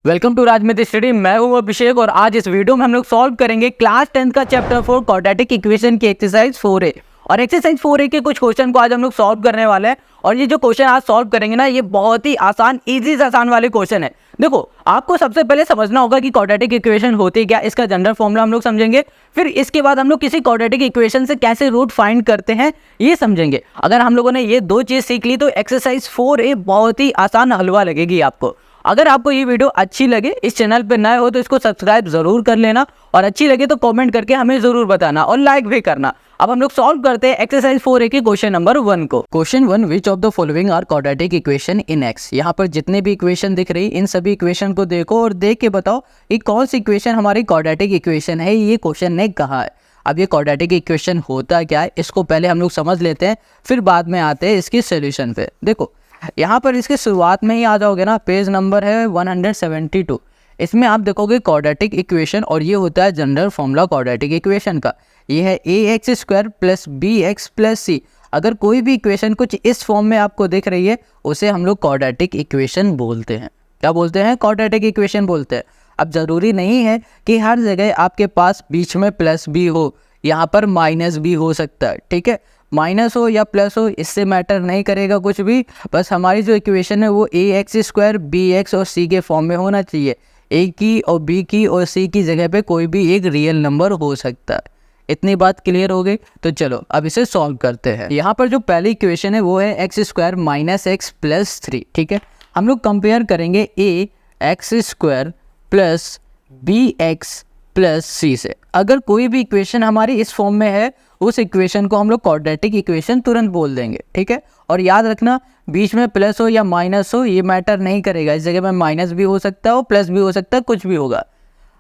Welcome to राजमित study. मैं हूं अभिषेक और आज इस वीडियो में हम लोग सॉल्व करेंगे क्लास 10 का चैप्टर 4 क्वाड्रेटिक इक्वेशन की एक्सरसाइज 4A। और एक्सरसाइज 4A के कुछ क्वेश्चन को आज हम लोग सॉल्व करने वाले हैं। और ये जो क्वेश्चन आज सॉल्व करेंगे ना, ये बहुत ही आसान, इजी से आसान वाले क्वेश्चन है। देखो, आपको सबसे पहले समझना होगा कि क्वाड्रेटिक इक्वेशन होती है क्या, इसका जनरल फॉर्मूला हम लोग समझेंगे। फिर इसके बाद हम लोग किसी क्वाड्रेटिक इक्वेशन से कैसे रूट फाइंड करते हैं ये समझेंगे। अगर हम लोगों ने ये दो चीज सीख ली तो एक्सरसाइज 4A बहुत ही आसान हलवा लगेगी आपको। अगर आपको ये वीडियो अच्छी लगे, इस चैनल पे नए हो तो इसको सब्सक्राइब जरूर कर लेना, और अच्छी लगे तो कमेंट करके हमें जरूर बताना और लाइक भी करना। अब हम लोग सॉल्व करते हैं एक्सरसाइज 4A के क्वेश्चन नंबर 1 को। Question 1, which of the following are quadratic equation in x. यहाँ पर जितने भी इक्वेशन दिख रही, इन सभी इक्वेशन को देखो और देख के बताओ कि कौन सी इक्वेशन हमारी क्वाड्रेटिक इक्वेशन है। ये क्वेश्चन ने कहा है। अब ये क्वाड्रेटिक इक्वेशन होता क्या है, इसको पहले हम लोग समझ लेते हैं, फिर बाद में आते हैं इसकी सोल्यूशन पे। देखो, यहाँ पर इसके शुरुआत में ही आ जाओगे ना, पेज नंबर है 172। इसमें आप देखोगे क्वाड्रेटिक इक्वेशन, और ये होता है जनरल फॉर्मूला क्वाड्रेटिक इक्वेशन का। ये है ax² plus bx plus c। अगर कोई भी इक्वेशन कुछ इस फॉर्म में आपको दिख रही है, उसे हम लोग क्वाड्रेटिक इक्वेशन बोलते हैं। क्या बोलते हैं? क्वाड्रेटिक इक्वेशन बोलते हैं। अब ज़रूरी नहीं है कि हर जगह आपके पास बीच में प्लस b हो, यहाँ पर माइनस b हो सकता है। ठीक है, माइनस हो या प्लस हो, इससे मैटर नहीं करेगा कुछ भी। बस हमारी जो इक्वेशन है वो ax² bx और c के फॉर्म में होना चाहिए। a की और b की और c की जगह पे कोई भी एक रियल नंबर हो सकता है। इतनी बात क्लियर हो गई? तो चलो अब इसे सॉल्व करते हैं। यहाँ पर जो पहली इक्वेशन है वो है x² माइनस x प्लस 3। ठीक है, हम लोग कंपेयर करेंगे ax² plus bx plus c से। अगर कोई भी इक्वेशन हमारी इस फॉर्म में है, उस इक्वेशन को हम लोग क्वाड्रेटिक इक्वेशन तुरंत बोल देंगे। ठीक है, और याद रखना, बीच में प्लस हो या माइनस हो ये मैटर नहीं करेगा। इस जगह में माइनस भी हो सकता है और प्लस भी हो सकता है, कुछ भी होगा।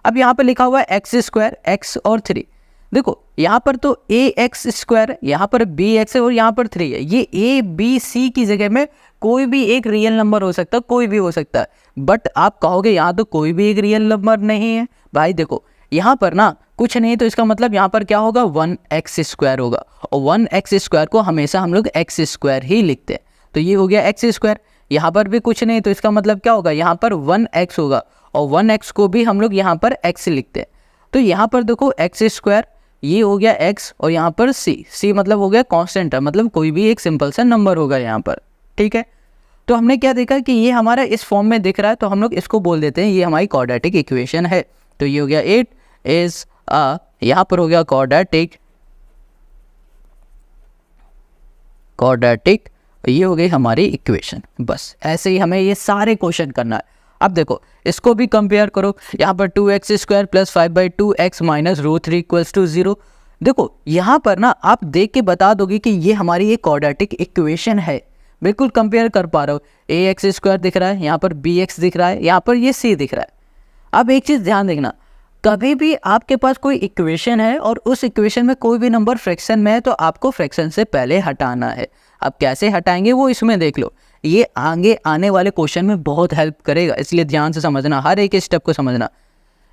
अब यहाँ पर लिखा हुआ है x² x और 3। देखो, यहाँ पर तो ax², यहाँ पर bx है और यहाँ पर 3 है। ये a b c की जगह में कोई भी एक रियल नंबर हो सकता है, कोई भी हो सकता है। बट आप कहोगे यहाँ तो कोई भी एक रियल नंबर नहीं है। भाई देखो, यहाँ पर ना कुछ नहीं, तो इसका मतलब यहाँ पर क्या होगा, 1x² होगा। और 1x² को हमेशा हम लोग x² ही लिखते हैं, तो ये हो गया x²। यहाँ पर भी कुछ नहीं, तो इसका मतलब क्या होगा, यहाँ पर 1x होगा, और 1x को भी हम लोग यहाँ पर x लिखते हैं। तो यहाँ पर देखो x², ये हो गया x, और यहाँ पर c मतलब हो गया कांस्टेंट है, मतलब कोई भी एक सिंपल सा नंबर होगा यहाँ पर। ठीक है, तो हमने क्या देखा कि ये हमारा इस फॉर्म में दिख रहा है, तो हम लोग इसको बोल देते हैं ये हमारी क्वाड्रेटिक इक्वेशन है। तो ये हो गया 8 इज यहाँ पर हो गया क्वाड्रेटिक, ये हो गई हमारी इक्वेशन। बस ऐसे ही हमें ये सारे क्वेश्चन करना है। अब देखो, इसको भी कंपेयर करो। यहाँ पर 2x² plus 5/2x minus √3 equals to 0। देखो, यहाँ पर ना आप देख के बता दोगे कि ये हमारी एक क्वाड्रेटिक इक्वेशन है। बिल्कुल कंपेयर कर पा रहे हो, ax² दिख रहा है, यहाँ पर bx दिख रहा है, यहाँ पर ये c दिख रहा है। अब एक चीज़ ध्यान देखना, कभी भी आपके पास कोई इक्वेशन है और उस इक्वेशन में कोई भी नंबर फ्रैक्शन में है, तो आपको फ्रैक्शन से पहले हटाना है। अब कैसे हटाएंगे वो इसमें देख लो। ये आगे आने वाले क्वेश्चन में बहुत हेल्प करेगा, इसलिए ध्यान से समझना, हर एक स्टेप को समझना।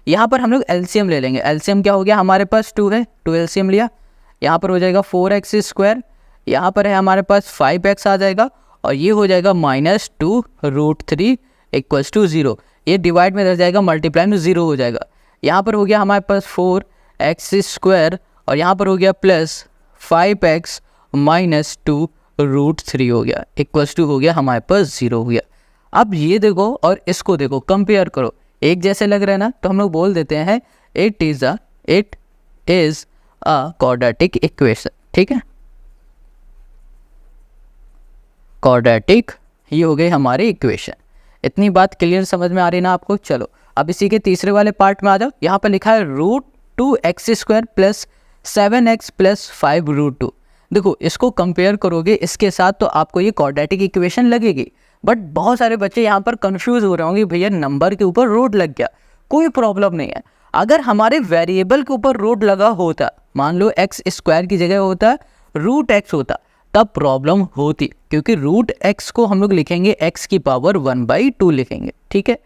यहाँ पर हम लोग एलसीएम ले लेंगे। एलसीएम क्या हो गया, हमारे पास 2 है, 2 एलसीएम लिया। यहाँ पर हो जाएगा 4x², यहाँ पर है हमारे पास 5x आ जाएगा, और ये हो जाएगा -2 √3 इक्वल्स टू 0। ये डिवाइड में रह जाएगा, मल्टीप्लाई में 0 हो जाएगा। यहाँ पर हो गया हमारे पास 4x², और यहाँ पर हो गया प्लस 5x माइनस 2 √3 हो गया, इक्वल्स टू हो गया हमारे पास 0 हो गया। अब ये देखो और इसको देखो, कंपेयर करो, एक जैसे लग रहे हैं ना, तो हम लोग बोल देते हैं it is a quadratic equation. ठीक है, क्वाड्रेटिक, ये हो गई हमारी इक्वेशन। इतनी बात क्लियर समझ में आ रही ना आपको? चलो अब इसी के तीसरे वाले पार्ट में आ जाओ। यहाँ पर लिखा है √2x² प्लस 7x प्लस 5√2। देखो, इसको कंपेयर करोगे इसके साथ तो आपको ये क्वाड्रेटिक इक्वेशन लगेगी। बट बहुत सारे बच्चे यहाँ पर कंफ्यूज हो रहे होंगे, भैया नंबर के ऊपर रूट लग गया। कोई प्रॉब्लम नहीं है। अगर हमारे वेरिएबल के ऊपर रूट लगा होता, मान लो x² की जगह होता √x होता, तब प्रॉब्लम होती, क्योंकि √x को हम लोग लिखेंगे x की पावर 1/2 लिखेंगे। ठीक है,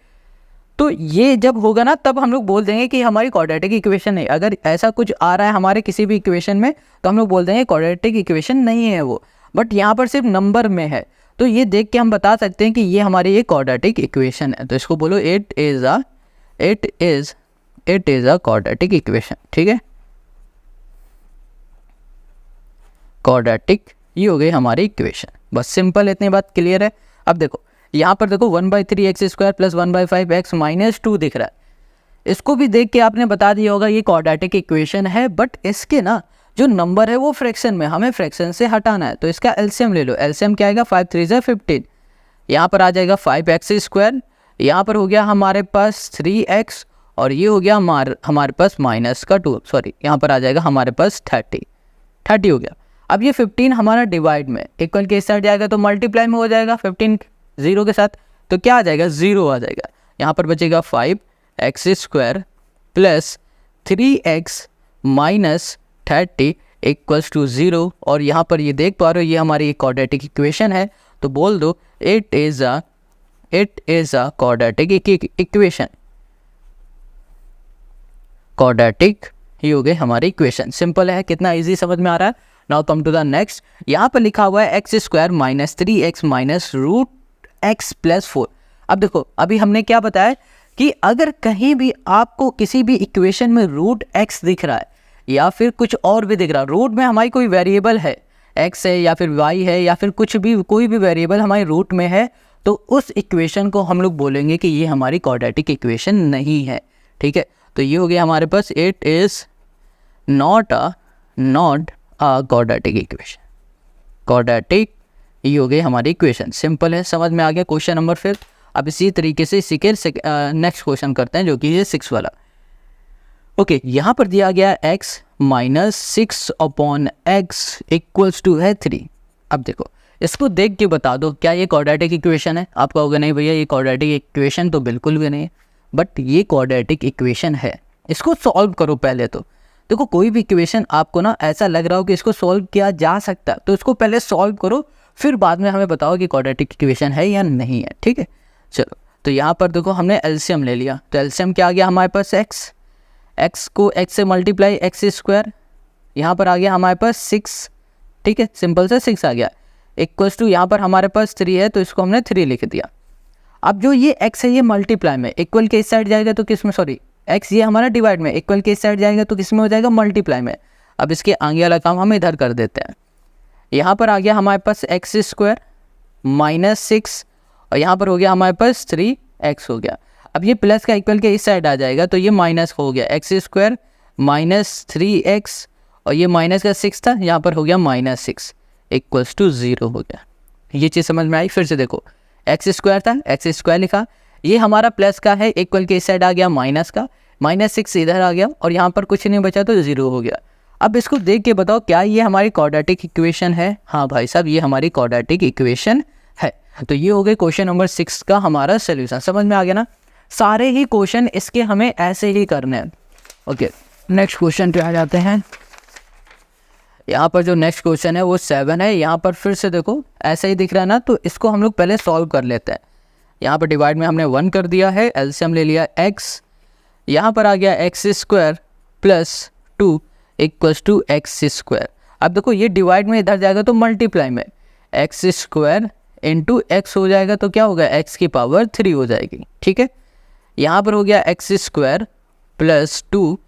तो ये जब होगा ना, तब हम लोग बोल देंगे कि हमारी क्वाड्रेटिक इक्वेशन है। अगर ऐसा कुछ आ रहा है हमारे किसी भी इक्वेशन में, तो हम लोग बोल देंगे क्वाड्रेटिक इक्वेशन नहीं है वो। बट यहाँ पर सिर्फ नंबर में है, तो ये देख के हम बता सकते हैं कि ये हमारी एक क्वाड्रेटिक इक्वेशन है। तो इसको बोलो it is a quadratic equation. ठीक है, क्वाड्रेटिक, ये हो गई हमारी इक्वेशन। बस सिंपल, इतनी बात क्लियर है। अब देखो यहाँ पर देखो 1/3x² प्लस 1/5x माइनस 2 दिख रहा है। इसको भी देख के आपने बता दिया होगा ये क्वाड्रेटिक इक्वेशन है, बट इसके ना जो नंबर है वो फ्रैक्शन में, हमें फ्रैक्शन से हटाना है। तो इसका एलसीएम ले लो। एलसीएम क्या आएगा, 5 3 = 15। यहाँ पर आ जाएगा 5x², यहाँ पर हो गया हमारे पास 3x, और ये हो गया हमारे पास माइनस का 2, सॉरी यहाँ पर आ जाएगा हमारे पास 30 हो गया। अब ये 15 हमारा डिवाइड में, इक्वल के इस साइड जाएगा तो मल्टीप्लाई में हो जाएगा 15 0 के साथ, तो क्या आ जाएगा, 0 आ जाएगा। यहाँ पर बचेगा 5x² प्लस 3x माइनस 30 = 0। और यहाँ पर ये देख पा रहे हो ये हमारी क्वाड्रेटिक इक्वेशन है, तो बोल दो it is a quadratic equation. Quadratic, ये हो गई हमारी इक्वेशन। सिंपल है, कितना इजी समझ में आ रहा है। Now come to the next. यहाँ पर लिखा हुआ है x² minus 3x minus √x plus 4। अब देखो अभी हमने क्या बताया कि अगर कहीं भी आपको किसी भी इक्वेशन में √x दिख रहा है या फिर कुछ और भी दिख रहा है, रूट में हमारी कोई वेरिएबल है, x है या फिर y है या फिर कुछ भी, कोई भी वेरिएबल हमारी रूट में है, तो उस इक्वेशन को हम लोग बोलेंगे कि ये हमारी क्वाड्रेटिक इक्वेशन नहीं है। ठीक है, तो ये हो गया हमारे पास it is not a quadratic equation. Quadratic, ये हो गई हमारी इक्वेशन। सिंपल है, समझ में आ गया क्वेश्चन नंबर। फिर अब इसी तरीके से इसी के नेक्स्ट क्वेश्चन करते हैं, जो कि ये 6 वाला। ओके, यहाँ पर दिया गया x minus 6/x equals to है 3। अब देखो इसको देख के बता दो क्या ये क्वाड्रेटिक इक्वेशन है। आप कहोगे नहीं भैया ये क्वाड्रेटिक इक्वेशन तो बिल्कुल भी नहीं है, बट ये क्वाड्रेटिक इक्वेशन है। इसको सॉल्व करो पहले। तो देखो कोई भी इक्वेशन आपको ना ऐसा लग रहा हो कि इसको सॉल्व किया जा सकता है, तो इसको पहले सॉल्व करो, फिर बाद में हमें बताओ कि क्वाड्रेटिक इक्वेशन है या नहीं है। ठीक है, चलो तो यहाँ पर देखो हमने एलसीएम ले लिया, तो एलसीएम क्या आ गया हमारे पास, x को x से मल्टीप्लाई x², यहाँ पर आ गया हमारे पास 6। ठीक है, सिंपल से 6 आ गया, इक्वल्स टू यहाँ पर हमारे पास 3 है, तो इसको हमने 3 लिख दिया। अब जो ये x है ये मल्टीप्लाई में, इक्वल के इस साइड जाएगा तो किस में, सॉरी x ये हमारा डिवाइड में, इक्वल के इस साइड जाएगा तो किस में हो जाएगा, मल्टीप्लाई में। अब इसके आगे वाला काम हम इधर कर देते हैं। यहाँ पर आ गया हमारे पास x² माइनस 6, और यहाँ पर हो गया हमारे पास 3x हो गया। अब ये प्लस का इक्वल के इस साइड आ जाएगा तो ये माइनस हो गया, x² माइनस 3x, और ये माइनस का 6 था, यहाँ पर हो गया माइनस 6 इक्वल्स टू 0 हो गया। ये चीज़ समझ में आई। फिर से देखो x² था, x² लिखा, ये हमारा प्लस का है, इक्वल के इस साइड आ गया माइनस का, माइनस 6 इधर आ गया, और यहाँ पर कुछ नहीं बचा तो 0 हो गया। अब इसको देख के बताओ क्या ये हमारी क्वाड्रेटिक इक्वेशन है। हाँ भाई साहब, ये हमारी क्वाड्रेटिक इक्वेशन है। तो ये हो गए क्वेश्चन नंबर 6 का हमारा सोल्यूशन। समझ में आ गया ना, सारे ही क्वेश्चन इसके हमें ऐसे ही करने हैं। ओके, नेक्स्ट क्वेश्चन पे आ जाते हैं। यहाँ पर जो नेक्स्ट क्वेश्चन है वो 7 है। यहाँ पर फिर से देखो ऐसा ही दिख रहा है ना, तो इसको हम लोग पहले सॉल्व कर लेते हैं। यहाँ पर डिवाइड में हमने 1 कर दिया है, एलसीएम ले लिया x, यहाँ पर आ गया x² plus 2 equals to x²। अब देखो ये डिवाइड में इधर जाएगा तो मल्टीप्लाई में, x² इंटू x हो जाएगा, तो क्या होगा, x की पावर 3 हो जाएगी। ठीक है, यहाँ पर हो गया x² plus 2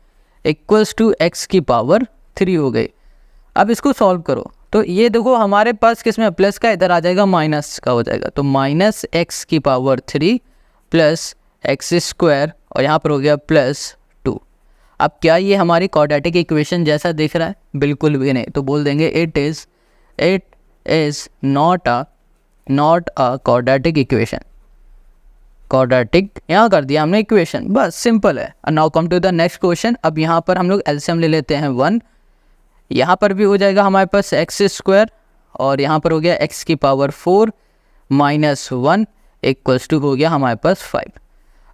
equals to x की पावर 3 हो गई। अब इसको सॉल्व करो, तो ये देखो हमारे पास किस में प्लस का, इधर आ जाएगा माइनस का हो जाएगा, तो माइनस x की पावर 3 प्लस x², और यहाँ पर हो गया प्लस 2। अब क्या ये हमारी क्वाड्रेटिक इक्वेशन जैसा दिख रहा है, बिल्कुल भी नहीं, तो बोल देंगे it is not a quadratic equation. Quadratic यहाँ कर दिया हमने इक्वेशन, बस सिंपल है। Now come to the next question. अब यहाँ पर हम लोग एलसीएम ले लेते हैं 1, यहाँ पर भी हो जाएगा हमारे पास x², और यहाँ पर हो गया x की पावर 4 माइनस 1 इक्वल्स टू हो गया हमारे पास 5।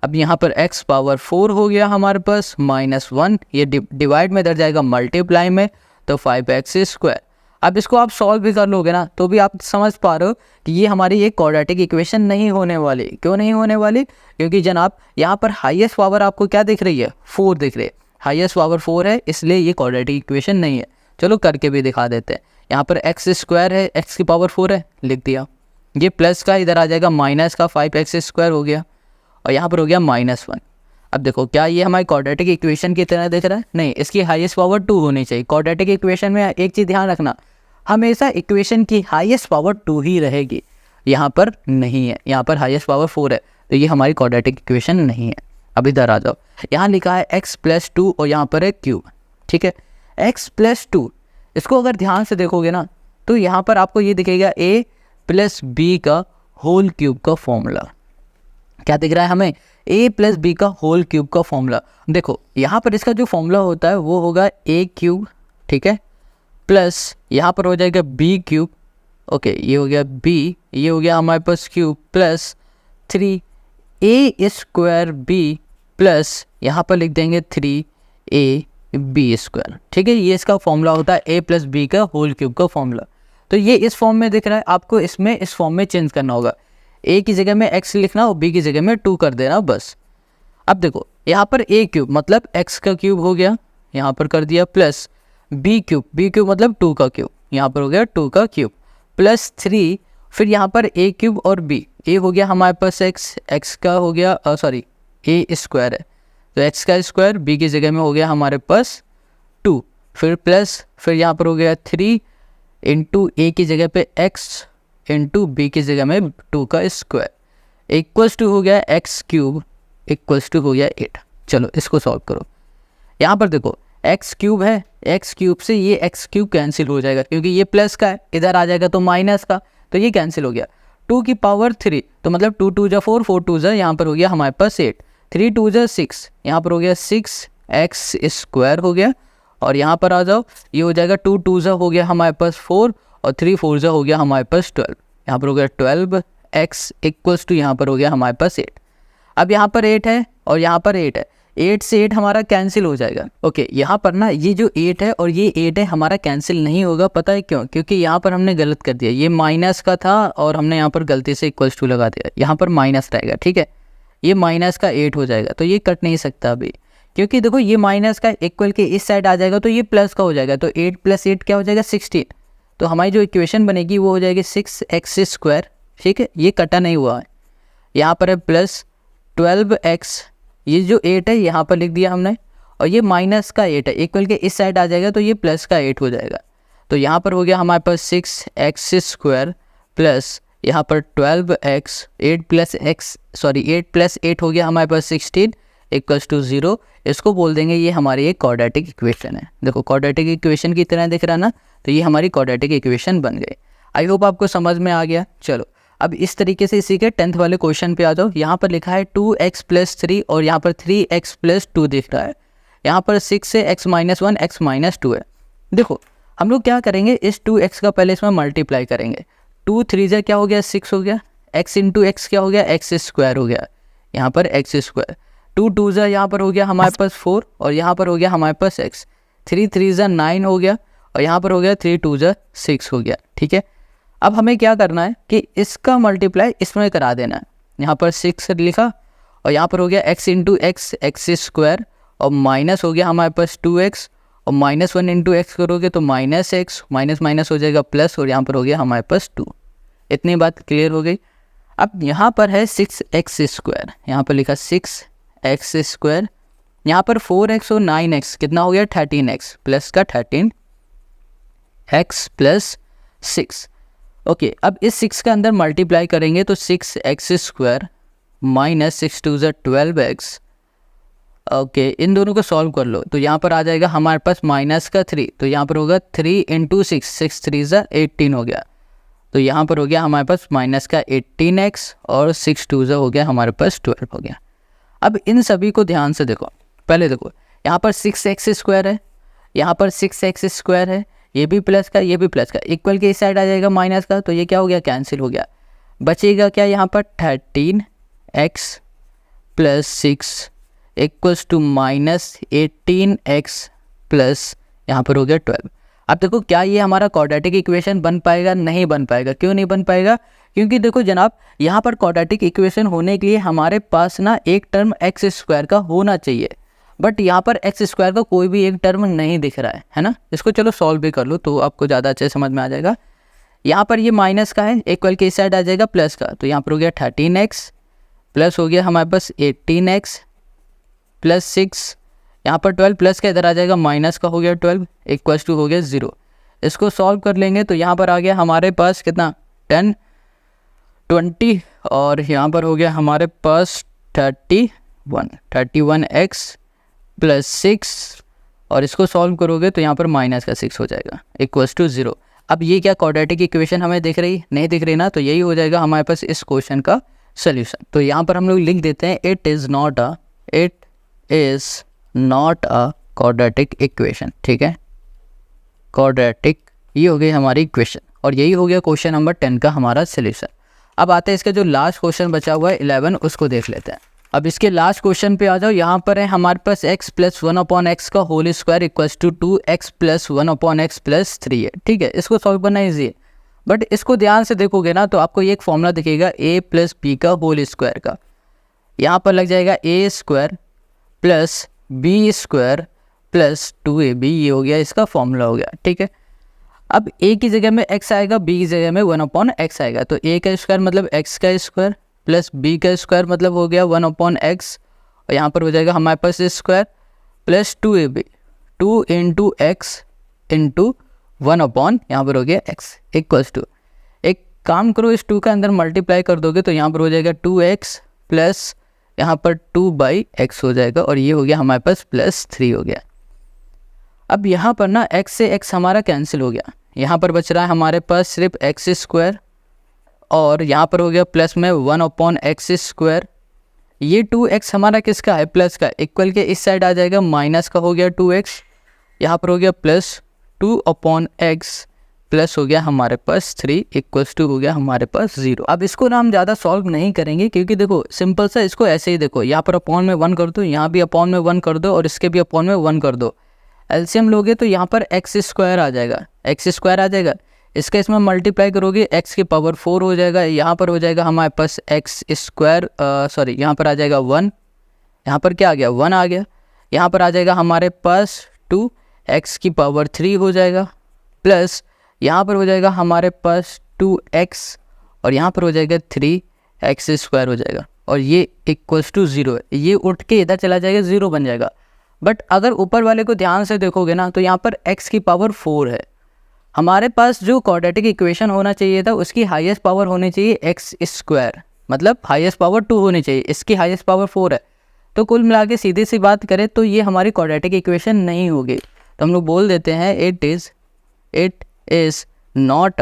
अब यहाँ पर x पावर 4 हो गया हमारे पास माइनस 1, ये डिवाइड में इधर जाएगा मल्टीप्लाई में, तो 5x²। अब इसको आप सॉल्व भी कर लोगे ना, तो भी आप समझ पा रहे हो कि ये हमारी एक क्वाड्रेटिक इक्वेशन नहीं होने वाली। क्यों नहीं होने वाली, क्योंकि जनाब यहाँ पर हाईएस्ट पावर आपको क्या दिख रही है, 4 दिख रही है, हाईएस्ट पावर 4 है, इसलिए ये क्वाड्रेटिक इक्वेशन नहीं है। चलो करके भी दिखा देते हैं। यहाँ पर x² है, x की पावर 4 है, लिख दिया, ये प्लस का इधर आ जाएगा माइनस का 5x² हो गया और यहाँ पर हो गया -1। अब देखो क्या ये हमारी क्वाड्रेटिक इक्वेशन की तरह दिख रहा है? नहीं, इसकी हाईएस्ट पावर 2 होनी चाहिए। क्वाड्रेटिक इक्वेशन में एक चीज़ ध्यान रखना, हमेशा इक्वेशन की हाईएस्ट पावर 2 ही रहेगी, यहाँ पर नहीं है, यहाँ पर हाईएस्ट पावर 4 है, तो ये हमारी क्वाड्रेटिक इक्वेशन नहीं है। अब इधर आ जाओ, यहाँ लिखा है x+2 और यहाँ पर है क्यूब, ठीक है। x+2 इसको अगर ध्यान से देखोगे ना तो यहाँ पर आपको ये दिखेगा a+b का होल क्यूब का फॉर्मूला। क्या दिख रहा है हमें? a+b का होल क्यूब का फॉर्मूला। देखो यहाँ पर इसका जो फॉर्मूला होता है वो होगा a³, ठीक है, प्लस यहाँ पर हो जाएगा b³, ओके, ये हो गया b, ये हो गया हमारे पास क्यूब, प्लस 3a² प्लस यहाँ पर लिख देंगे 3ab², ठीक है। ये इसका फॉर्मूला होता है a+b का होल क्यूब का फॉर्मूला। तो ये इस फॉर्म में दिख रहा है, आपको इसमें इस फॉर्म में चेंज करना होगा। a की जगह में x लिखना और b की जगह में 2 कर देना बस। अब देखो यहाँ पर a³ मतलब x का क्यूब हो गया, यहाँ पर कर दिया, प्लस b³ मतलब 2 का क्यूब, यहाँ पर हो गया 2 का क्यूब, प्लस 3, फिर यहाँ पर a³ और b, a हो गया हमारे पास x का हो गया सॉरी a² है तो x का स्क्वायर, b की जगह में हो गया हमारे पास 2, फिर प्लस, फिर यहाँ पर हो गया 3 इंटू a की जगह पे x इंटू b की जगह में 2 का स्क्वायर इक्वल्स टू हो गया x³ इक्वल्स टू हो गया 8। चलो इसको सॉल्व करो। यहाँ पर देखो x³ है, x³ से ये x³ कैंसिल हो जाएगा क्योंकि ये प्लस का है, इधर आ जाएगा तो माइनस का, तो ये कैंसिल हो गया। 2 की पावर 3 तो मतलब 2 2 जा 4, 4 2 जा यहाँ पर हो गया हमारे पास 8, 3 2 जा 6, यहाँ पर हो गया 6x² हो गया, और यहाँ पर आ जाओ, ये हो जाएगा 2 2 जा हो गया हमारे पास 4 और 3 4 जा हो गया हमारे पास 12, यहाँ पर हो गया 12x इक्वल्स टू यहाँ पर हो गया हमारे पास 8। अब यहाँ पर 8 है और यहाँ पर 8 है, 8 से 8 हमारा कैंसिल हो जाएगा। ओके, यहाँ पर ना ये जो 8 है और ये 8 है हमारा कैंसिल नहीं होगा, पता है क्यों? क्योंकि यहाँ पर हमने गलत कर दिया, ये माइनस का था और हमने यहाँ पर गलती से इक्वल्स टू लगा दिया, यहाँ पर माइनस रहेगा, ठीक है। ये माइनस का 8 हो जाएगा तो ये कट नहीं सकता अभी, क्योंकि देखो ये माइनस का इक्वल के इस साइड आ जाएगा तो ये प्लस का हो जाएगा, तो 8 + 8 क्या हो जाएगा 16, तो हमारी जो इक्वेशन बनेगी वो हो जाएगी 6x², ठीक है। ये कटा नहीं हुआ है, यहाँ पर है प्लस 12x, ये जो 8 है यहाँ पर लिख दिया हमने, और ये माइनस का 8 है, इक्वल के इस साइड आ जाएगा तो ये प्लस का 8 हो जाएगा, तो यहाँ पर हो गया हमारे पास 6x² प्लस यहाँ पर 12x, 8 + 8 हो गया हमारे पास 16 इक्वल्स टू 0। इसको बोल देंगे ये हमारी एक क्वाड्रेटिक इक्वेशन है। देखो क्वाड्रेटिक इक्वेशन की तरह दिख रहा ना, तो ये हमारी क्वाड्रेटिक इक्वेशन बन गई। आई होप आपको समझ में आ गया। चलो अब इस तरीके से इसी के 10th वाले क्वेश्चन पे आ जाओ। यहाँ पर लिखा है 2x + 3 और यहाँ पर 3x + 2 दिख रहा है, यहाँ पर 6 से x - 1 x - 2 है। देखो हम लोग क्या करेंगे, इस 2x का पहले इसमें मल्टीप्लाई करेंगे, 2 3 जा क्या हो गया 6 हो गया, x इंटू x क्या हो गया x² हो गया, यहाँ पर x², 2 2 जा यहाँ पर हो गया हमारे पास 4 और यहाँ पर हो गया हमारे पास x, 3 3 जा 9 हो गया और यहाँ पर हो गया 3 2 जा 6 हो गया, ठीक है। अब हमें क्या करना है कि इसका मल्टीप्लाई इसमें करा देना है, यहाँ पर 6 लिखा और यहाँ पर हो गया x इंटू x x² और माइनस हो गया हमारे पास 2x और -1 इंटू x करोगे तो -x, माइनस माइनस हो जाएगा प्लस और यहाँ पर हो गया हमारे पास 2। इतनी बात क्लियर हो गई। अब यहाँ पर है 6x², यहाँ पर लिखा 6x², यहाँ पर 4x और 9x कितना हो गया 13x प्लस का 13x + 6। ओके, अब इस 6 के अंदर मल्टीप्लाई करेंगे तो 6x² - 6 2 = 12x। ओके, इन दोनों को सॉल्व कर लो तो यहाँ पर आ जाएगा हमारे पास -3, तो यहाँ पर होगा 3 इंटू 6, 6 3 = 18 हो गया, तो यहाँ पर हो गया हमारे पास -18x और 6 2 = हो गया हमारे पास 12 हो गया। अब इन सभी को ध्यान से देखो, पहले देखो यहाँ पर 6x² है, यहाँ पर 6x² है, ये भी प्लस का ये भी प्लस का, इक्वल के इस साइड आ जाएगा माइनस का, तो ये क्या हो गया कैंसिल हो गया, बचेगा क्या यहाँ पर 13x + 6 equals to -18x plus यहाँ पर हो गया 12। अब देखो क्या ये हमारा क्वाड्रेटिक इक्वेशन बन पाएगा? नहीं बन पाएगा। क्यों नहीं बन पाएगा? क्योंकि देखो जनाब यहाँ पर क्वाड्रेटिक इक्वेशन होने के लिए हमारे पास ना एक टर्म x² का होना चाहिए, बट यहाँ पर x² का कोई भी एक टर्म नहीं दिख रहा है ना। इसको चलो सॉल्व भी कर लो तो आपको ज़्यादा अच्छे समझ में आ जाएगा। यहाँ पर ये माइनस का है, इक्वल के इस साइड आ जाएगा प्लस का, तो यहाँ पर हो गया 13x प्लस हो गया हमारे पास 18x प्लस 6, यहाँ पर 12 प्लस का इधर आ जाएगा माइनस का हो गया 12 इक्वल्स टू हो गया 0। इसको सॉल्व कर लेंगे तो यहाँ पर आ गया हमारे पास कितना 10 20 और यहाँ पर हो गया हमारे पास 31x प्लस 6 और इसको सॉल्व करोगे तो यहाँ पर माइनस का 6 हो जाएगा इक्वल्स टू 0। अब ये क्या क्वाड्रेटिक इक्वेशन हमें दिख रही नहीं दिख रही ना, तो यही हो जाएगा हमारे पास इस क्वेश्चन का सोल्यूशन। तो यहाँ पर हम लोग लिख देते हैं it is not a quadratic equation. ठीक है, क्वाड्रेटिक ये हो गई हमारी इक्वेशन और यही हो गया क्वेश्चन नंबर 10 का हमारा सोल्यूशन। अब आते हैं इसका जो लास्ट क्वेश्चन बचा हुआ है 11, उसको देख लेते हैं। अब इसके लास्ट क्वेश्चन पे आ जाओ। यहाँ पर है हमारे पास x प्लस 1/x का whole square equals to 2x plus 1/x plus 3 है। ठीक है, इसको सॉल्व करना ईजी है, बट इसको ध्यान से देखोगे ना तो आपको ये एक फॉर्मूला दिखेगा a प्लस b का होल स्क्वायर का। यहाँ पर लग जाएगा a square plus b square plus 2ab, ये हो गया इसका फॉर्मूला हो गया। ठीक है, अब a की जगह में x आएगा, b की जगह में 1/x आएगा, तो a का स्क्वायर मतलब x का स्क्वायर प्लस b का स्क्वायर मतलब हो गया 1/x और यहाँ पर हो जाएगा हमारे पास square plus 2ab, 2 into x into 1/, यहाँ पर हो गया x इक्वल्स टू, एक काम करो इस 2 का अंदर मल्टीप्लाई कर दोगे तो यहाँ पर हो जाएगा 2x प्लस यहाँ पर 2/x हो जाएगा और ये हो गया हमारे पास प्लस 3 हो गया। अब यहाँ पर ना x से x हमारा कैंसिल हो गया, यहाँ पर बच रहा है हमारे पास सिर्फ x स्क्वायर और यहाँ पर हो गया प्लस में 1/x स्क्वायर। ये 2x हमारा किसका है, प्लस का, इक्वल के इस साइड आ जाएगा माइनस का हो गया 2x, यहाँ पर हो गया प्लस 2/x प्लस हो गया हमारे पास 3 इक्वल्स टू हो गया हमारे पास 0। अब इसको ना हम ज़्यादा सॉल्व नहीं करेंगे क्योंकि देखो सिंपल सा, इसको ऐसे ही देखो, यहाँ पर अपॉन में 1 कर दो, यहाँ भी अपॉन में 1 कर दो और इसके भी अपॉन में 1 कर दो। एलसीएम लोगे तो यहाँ पर x स्क्वायर आ जाएगा, इसका इसमें मल्टीप्लाई करोगे x की पावर 4 हो जाएगा, यहाँ पर हो जाएगा हमारे पास x स्क्वायर सॉरी यहाँ पर आ जाएगा 1, यहाँ पर क्या आ गया 1 आ गया, यहाँ पर आ जाएगा हमारे पास 2 x की पावर 3 हो जाएगा प्लस यहाँ पर हो जाएगा हमारे पास 2x और यहाँ पर हो जाएगा 3x स्क्वायर हो जाएगा और ये इक्वल्स टू 0 है, ये उठ के इधर चला जाएगा 0 बन जाएगा। बट अगर ऊपर वाले को ध्यान से देखोगे ना तो यहाँ पर x की पावर 4 है, हमारे पास जो क्वाड्रेटिक इक्वेशन होना चाहिए था उसकी हाईएस्ट पावर होनी चाहिए x स्क्वायर, मतलब हाईएस्ट पावर 2 होनी चाहिए, इसकी हाईएस्ट पावर 4 है। तो कुल मिला के सीधी सी बात करें तो ये हमारी क्वाड्रेटिक इक्वेशन नहीं होगी, तो हम लोग बोल देते हैं it is not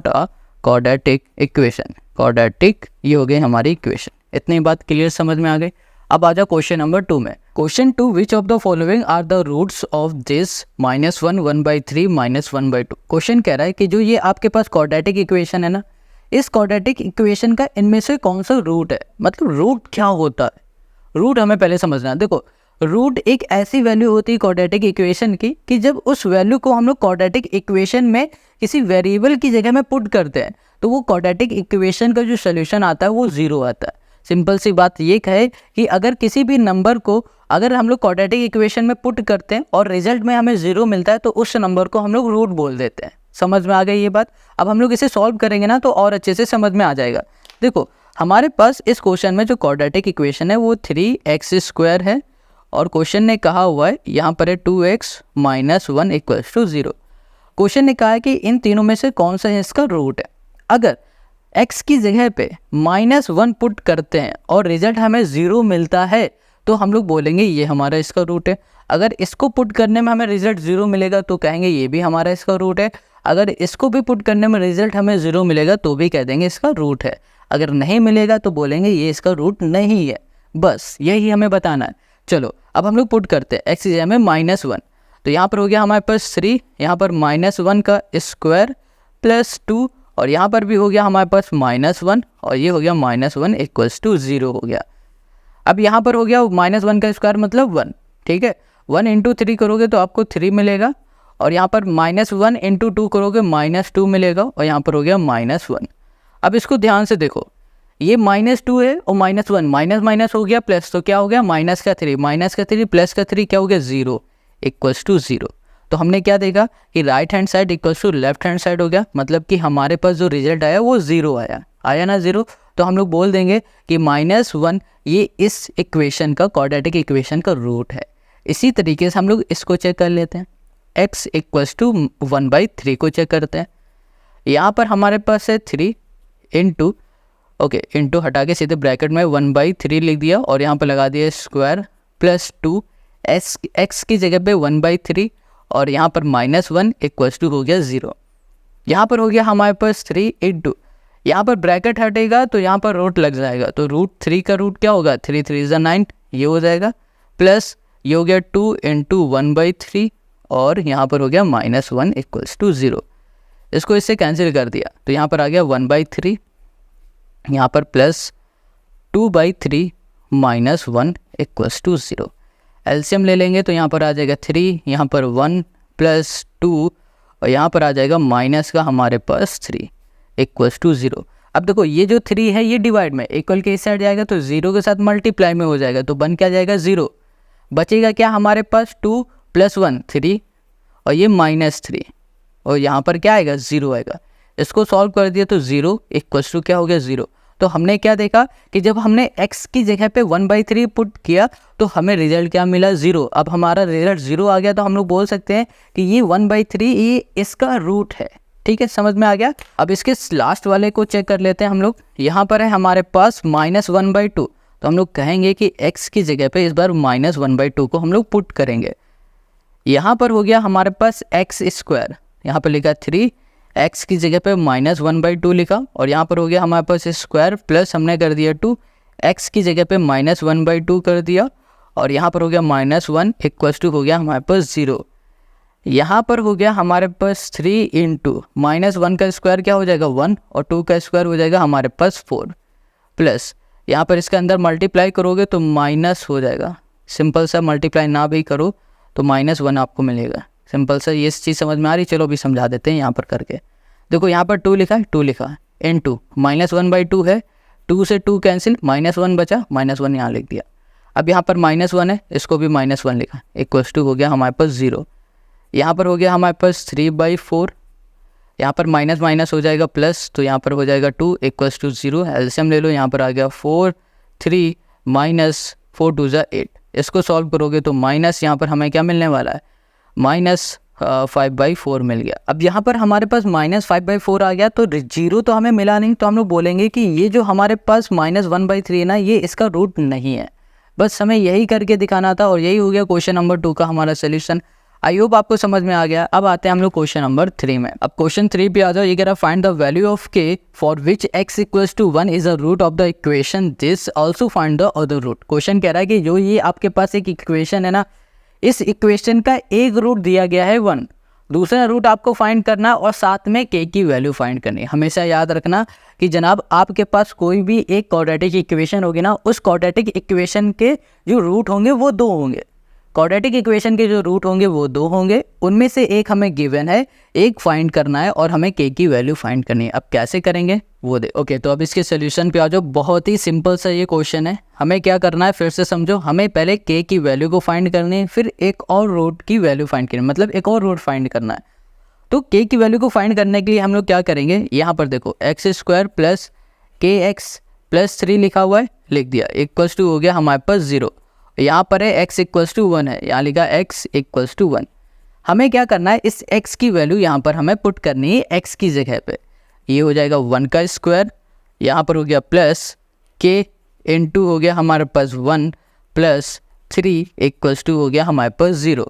a quadratic equation. Quadratic ये हो गई हमारी इक्वेशन। इतनी बात क्लियर समझ में आ गई। अब आ जाओ क्वेश्चन नंबर 2 में। Question 2, which of the following are the roots of this -1 1/3 -1/2। क्वेश्चन कह रहा है कि जो ये आपके पास क्वाड्रेटिक इक्वेशन है ना, इस क्वाड्रेटिक इक्वेशन का इनमें से कौन सा रूट है, मतलब रूट क्या होता है, रूट हमें पहले समझना है। देखो रूट एक ऐसी वैल्यू होती है क्वाड्रेटिक इक्वेशन की कि जब उस वैल्यू को हम लोग क्वाड्रेटिक इक्वेशन में किसी वेरिएबल की जगह में पुट करते हैं तो वो क्वाड्रेटिक इक्वेशन का जो सोल्यूशन आता है वो 0 आता है। सिंपल सी बात ये है कि अगर किसी भी नंबर को अगर हम लोग क्वाड्रेटिक इक्वेशन में पुट करते हैं और रिजल्ट में हमें 0 मिलता है तो उस नंबर को हम लोग रूट बोल देते हैं। समझ में आ गई ये बात। अब हम लोग इसे सॉल्व करेंगे ना तो और अच्छे से समझ में आ जाएगा। देखो हमारे पास इस क्वेश्चन में जो क्वाड्रेटिक इक्वेशन है वो 3x स्क्वायर है और क्वेश्चन ने कहा हुआ है यहाँ पर है 2x - 1 इक्वल्स टू 0। क्वेश्चन ने कहा है कि इन तीनों में से कौन सा इसका रूट है। अगर x की जगह पे -1 पुट करते हैं और रिजल्ट हमें 0 मिलता है तो हम लोग बोलेंगे ये हमारा इसका रूट है। अगर इसको पुट करने में हमें रिजल्ट 0 मिलेगा तो कहेंगे ये भी हमारा इसका रूट है। अगर इसको भी पुट करने में रिजल्ट हमें 0 मिलेगा तो भी कह देंगे इसका रूट है। अगर नहीं मिलेगा तो बोलेंगे ये इसका रूट नहीं है। बस यही हमें बताना है। चलो अब हम लोग पुट करते हैं x की जगह में -1, तो यहाँ पर हो गया हमारे पास 3, यहाँ पर -1 का स्क्वायर प्लस 2 और यहाँ पर भी हो गया हमारे पास -1 और ये हो गया -1 इक्वल्स टू 0 हो गया। अब यहाँ पर हो गया -1 का स्क्वायर मतलब 1, ठीक है। 1 इंटू 3 करोगे तो आपको 3 मिलेगा और यहाँ पर -1 इंटू 2 करोगे -2 मिलेगा और यहाँ पर हो गया -1। अब इसको ध्यान से देखो, ये -2 है और -1 माइनस हो गया प्लस, तो क्या हो गया -3 प्लस का 3 क्या हो गया 0 इक्वल्स टू 0। तो हमने क्या देखा कि right hand side equals to left hand side हो गया, मतलब कि हमारे पास जो रिजल्ट आया वो 0 आया ना 0। तो हम लोग बोल देंगे कि -1 ये इस इक्वेशन का क्वाड्रेटिक इक्वेशन का रूट है। इसी तरीके से हम लोग इसको चेक कर लेते हैं, x इक्वल्स टू 1/3 को चेक करते हैं। यहाँ पर हमारे पास है 3 इंटू इंटू हटा के सीधे ब्रैकेट में 1/3 लिख दिया और यहाँ पर लगा दिया स्क्वायर प्लस 2 x की जगह पे 1/3 और यहाँ पर -1 इक्वल्स टू हो गया 0। यहाँ पर हो गया हमारे पास 3 इंटू, यहाँ पर ब्रैकेट हटेगा तो यहाँ पर रूट लग जाएगा, तो √3 का रूट क्या होगा 3 3 = 9, ये हो जाएगा, प्लस ये हो गया 2 इंटू 1/3 और यहाँ पर हो गया -1 इक्वल्स टू 0। इसको इससे कैंसिल कर दिया तो यहाँ पर आ गया 1/3, यहाँ पर प्लस 2/3 -1 इक्वल्स टू 0। एलसीएम ले लेंगे तो यहाँ पर आ जाएगा 3, यहाँ पर 1 प्लस 2 और यहाँ पर आ जाएगा माइनस का हमारे पास 3 इक्वल्स टू 0। अब देखो ये जो 3 है ये डिवाइड में इक्वल के इस साइड जाएगा तो 0 के साथ मल्टीप्लाई में हो जाएगा, तो बन क्या जाएगा 0। बचेगा क्या हमारे पास 2 + 1 3 और ये -3 और यहाँ पर क्या आएगा 0 आएगा। इसको सॉल्व कर दिया तो 0 इक्वल्स टू क्या हो गया 0। तो हमने क्या देखा कि जब हमने x की जगह पे 1/3 पुट किया तो हमें रिजल्ट क्या मिला 0। अब हमारा रिजल्ट 0 आ गया तो हम लोग बोल सकते हैं कि ये 1/3 ये इसका रूट है। ठीक है, समझ में आ गया। अब इसके लास्ट वाले को चेक कर लेते हैं हम लोग। यहाँ पर है हमारे पास -1/2, तो हम लोग कहेंगे कि x की जगह पे इस बार -1/2 को हम लोग पुट करेंगे। यहाँ पर हो गया हमारे पास x², यहाँ पर लिखा 3, x की जगह पे -1/2 लिखा और यहाँ पर हो गया हमारे पास स्क्वायर प्लस हमने कर दिया 2, x की जगह पे -1/2 कर दिया और यहाँ पर हो गया -1 इक्वल्स टू हो गया हमारे पास 0। यहाँ पर हो गया हमारे पास 3 इंटू -1 का स्क्वायर क्या हो जाएगा 1 और 2 का स्क्वायर हो जाएगा हमारे पास 4 प्लस यहाँ पर इसके अंदर मल्टीप्लाई करोगे तो माइनस हो जाएगा। सिंपल सा मल्टीप्लाई ना भी करो तो -1 आपको मिलेगा। सिंपल सा ये चीज़ समझ में आ रही, चलो अभी समझा देते हैं यहाँ पर करके। देखो यहाँ पर 2 लिखा है, 2 लिखा है इंटू -1/2 है, 2 से 2 कैंसिल, -1 बचा, -1 यहाँ लिख दिया। अब यहाँ पर -1 है, इसको भी -1 लिखा, इक्वल्स टू हो गया हमारे पास 0। यहाँ पर हो गया हमारे पास 3/4, यहाँ पर माइनस माइनस हो जाएगा प्लस, तो यहाँ पर हो जाएगा 2 इक्वल्स टू 0। एलसीएम ले लो, यहाँ पर आ गया 4 3 -4 2 = 8। इसको सॉल्व करोगे तो माइनस यहाँ पर हमें क्या मिलने वाला है -5/4 मिल गया। अब यहाँ पर हमारे पास -5/4 आ गया तो 0 तो हमें मिला नहीं, तो हम लोग बोलेंगे कि ये जो हमारे पास -1/3 है ना, ये इसका रूट नहीं है। बस हमें यही करके दिखाना था और यही हो गया क्वेश्चन नंबर 2 का हमारा सोल्यूशन। आई होप आपको समझ में आ गया। अब आते हैं हम लोग क्वेश्चन नंबर 3 में। अब क्वेश्चन 3 पे आ जाओ। ये कह रहा find the value of k for which x equals to 1 is a root of the equation this also find the other root. क्वेश्चन कह रहा है कि जो ये आपके पास एक इक्वेशन है ना, इस इक्वेशन का एक रूट दिया गया है 1, दूसरा रूट आपको फाइंड करना और साथ में k की वैल्यू फाइंड करनी है। हमेशा याद रखना कि जनाब आपके पास कोई भी एक क्वाड्रेटिक इक्वेशन होगी ना, उस क्वाड्रेटिक इक्वेशन के जो रूट होंगे वो 2 होंगे। क्वाड्रेटिक इक्वेशन के जो रूट होंगे वो 2 होंगे, उनमें से एक हमें गिवन है, एक फाइंड करना है और हमें k की वैल्यू फाइंड करनी है। अब कैसे करेंगे वो दे। ओके, तो अब इसके सोल्यूशन पे आ जाओ। बहुत ही सिंपल सा ये क्वेश्चन है। हमें क्या करना है फिर से समझो। हमें पहले k की वैल्यू को फाइंड करनी है, फिर एक और रूट की वैल्यू फाइंड करनी है, मतलब एक और रूट फाइंड करना है। तो k की वैल्यू को फाइंड करने के लिए हम लोग क्या करेंगे, यहाँ पर देखो x² प्लस kx प्लस 3 लिखा हुआ है, लिख दिया, इक्वल्स टू हो गया हमारे पास 0। यहाँ पर है x इक्वल्स टू 1 है, यहाँ लिखा x इक्वल्स टू 1। हमें क्या करना है, इस x की वैल्यू यहाँ पर हमें पुट करनी है x की जगह पे। ये हो जाएगा 1 का स्क्वायर, यहाँ पर हो गया प्लस k इंटू हो गया हमारे पास 1 प्लस 3 इक्वल्स टू हो गया हमारे पास 0।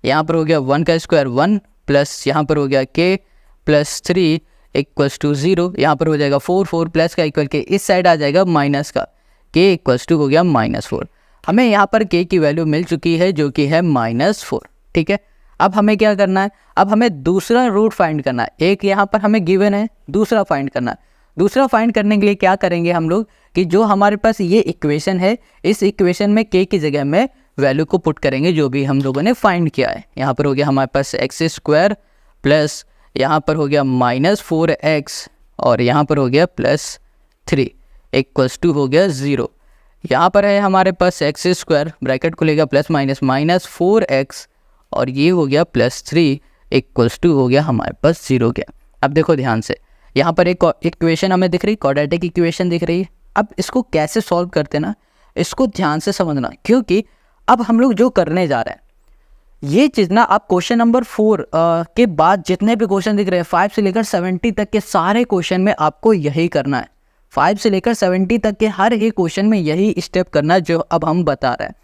यहाँ पर हो गया 1 का स्क्वायर 1 प्लस यहाँ पर हो गया k प्लस 3 इक्वल्स टू 0। यहाँ पर हो जाएगा 4 प्लस का इक्वल के इस साइड आ जाएगा माइनस का, k इक्वल्स टू हो गया -4। हमें यहाँ पर k की वैल्यू मिल चुकी है जो कि है -4। ठीक है, अब हमें क्या करना है, अब हमें दूसरा रूट फाइंड करना है। एक यहाँ पर हमें गिवन है, दूसरा फाइंड करना है। दूसरा फाइंड करने के लिए क्या करेंगे हम लोग कि जो हमारे पास ये इक्वेशन है, इस इक्वेशन में k की जगह में वैल्यू को पुट करेंगे जो भी हम लोगों ने फाइंड किया है। यहाँ पर हो गया हमारे पास x² प्लस यहाँ पर हो गया -4x और यहाँ पर हो गया +3 इक्वल्स टू हो गया 0। यहाँ पर है हमारे पास x² ब्रैकेट खुलेगा प्लस माइनस -4x और ये हो गया +3 इक्वल्स टू हो गया हमारे पास 0 के। अब देखो ध्यान से, यहाँ पर एक इक्वेशन हमें दिख रही, क्वाड्रेटिक इक्वेशन दिख रही है। अब इसको कैसे सॉल्व करते ना, इसको ध्यान से समझना, क्योंकि अब हम लोग जो करने जा रहे हैं ये चीज़ ना, आप क्वेश्चन नंबर 4 के बाद जितने भी क्वेश्चन दिख रहे हैं 5 से लेकर 70 तक के सारे क्वेश्चन में आपको यही करना है। 5 से लेकर 70 तक के हर एक क्वेश्चन में यही स्टेप करना है जो अब हम बता रहे हैं।